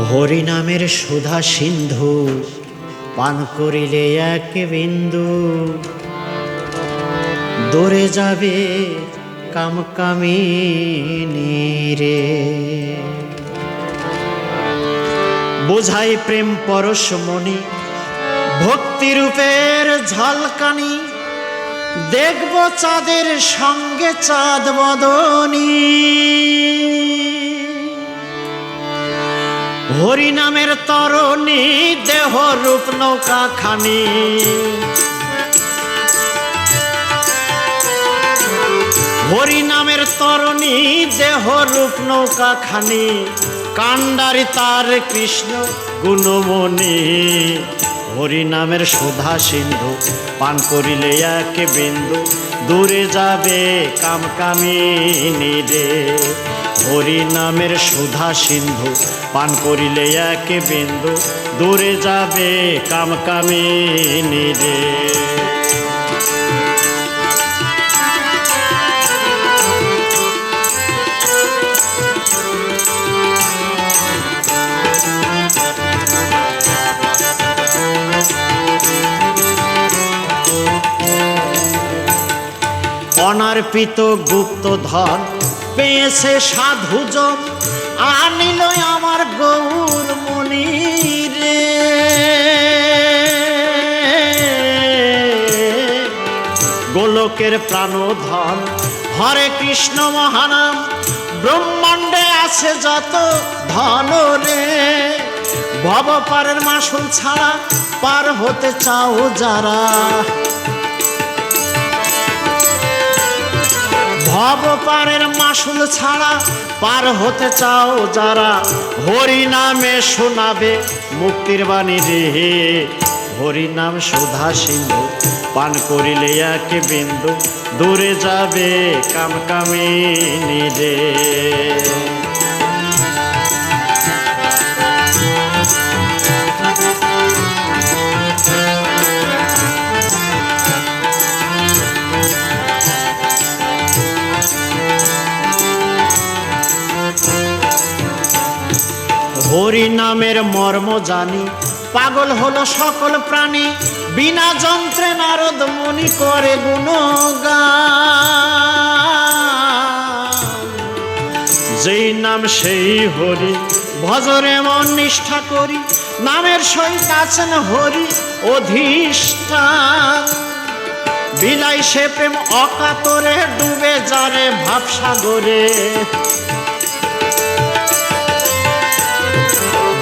হরি নামের সুধা সিন্ধু পান করিলে এক বিন্দু দূরে যাবে কামকামিনী রে। বোঝাই প্রেম পরশমণি ভক্তিরূপের ঝলকানি, দেখব চাঁদের সঙ্গে চাঁদ বদনী। হরি নামের তরণী দেহ রূপ নৌকা খানি, হরি নামের তরণী দেহ রূপ নৌকা খানি, কান্ডারি তার কৃষ্ণ গুণমণি। হরি নামের সুধা সিন্ধু পান করিলে এক বিন্দু দূরে যাবে কামকামিনী রে। হরি নামের সুধা সিন্ধু পান করিলে এক বিন্দু দূরে যাবে কামকামিনী রে। অনার্পিত গুপ্ত ধন পেয়েছে সাধুজন, আনিল আমার গৌর মনি রে। গোলকের প্রাণধন হরে কৃষ্ণ মহানাম, ব্রহ্মাণ্ডে আছে যত ধন রে। ভব পারের মাসুল ছাড়া পার হতে চাও যারা, ভব পারের মাসুল ছাড়া পার হতে চাও যারা, হরি নামে শোনাবে মুক্তির বাণী রে। হরি নাম সুধা সিন্ধু পান করিলে এক বিন্দু দূরে যাবে কামকামিনী রে। হরি নামের মর্ম জানি পাগল হলো সকল প্রাণী, বিনা যন্ত্রে নারদ মুনি করে গুণগান। যেই নাম সেই হরি ভজরে মন নিষ্ঠা করি, নামের সহিত আছেন হরি অধিষ্ঠান। বিলাই সে প্রেম অকাতরে ডুবে যারে ভাবসাগরে,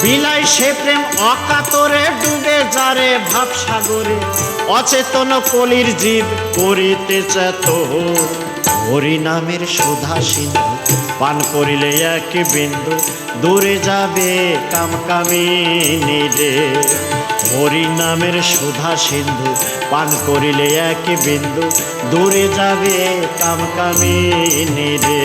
বিলাই সে প্রেম অকাতরে ডুবে যারে ভাবসাগরে। অচেতন কলির জীব করিতে চেত, হরি নামের সুধা সিন্ধু পান করিলে এক বিন্দু দূরে যাবে কামকামিনী রে। হরি নামের সুধা সিন্ধু পান করিলে এক বিন্দু দূরে যাবে কামকামিনী রে।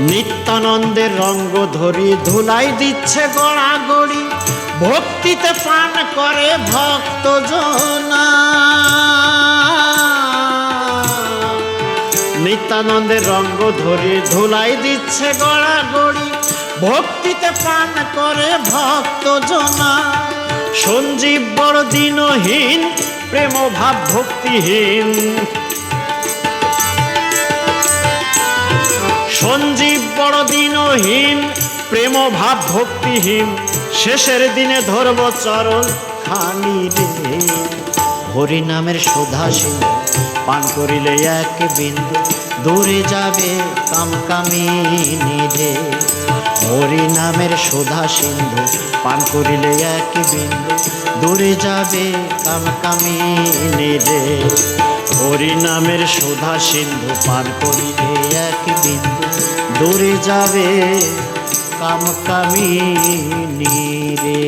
নিত্যানন্দের রঙ্গ ধরি ধুলাই দিচ্ছে গড়াগড়ি, ভক্তিতে পান করে ভক্ত জনা। নিত্যানন্দের রঙ্গ ধরি ধুলাই দিচ্ছে গড়াগড়ি, ভক্তিতে পান করে ভক্ত জনা। সঞ্জীব বড় দিনহীন প্রেম ভাব ভক্তিহীন, সঞ্জীব বড় দিনহীন প্রেম ভাব ভক্তিহীন। শেষের দিনে ধরব চরণ খানি রে। হরি নামের সুধা সিন্ধু পান করিলে এক বিন্দু দূরে যাবে কামকামিনী রে। হরি নামের সুধা সিন্ধু পান করিলে এক বিন্দু দূরে যাবে কামকামিনী রে। হরি নামের সুধা সিন্ধু পান করিলে এক বিন্দু দূরে যাবে কামকামিনী রে।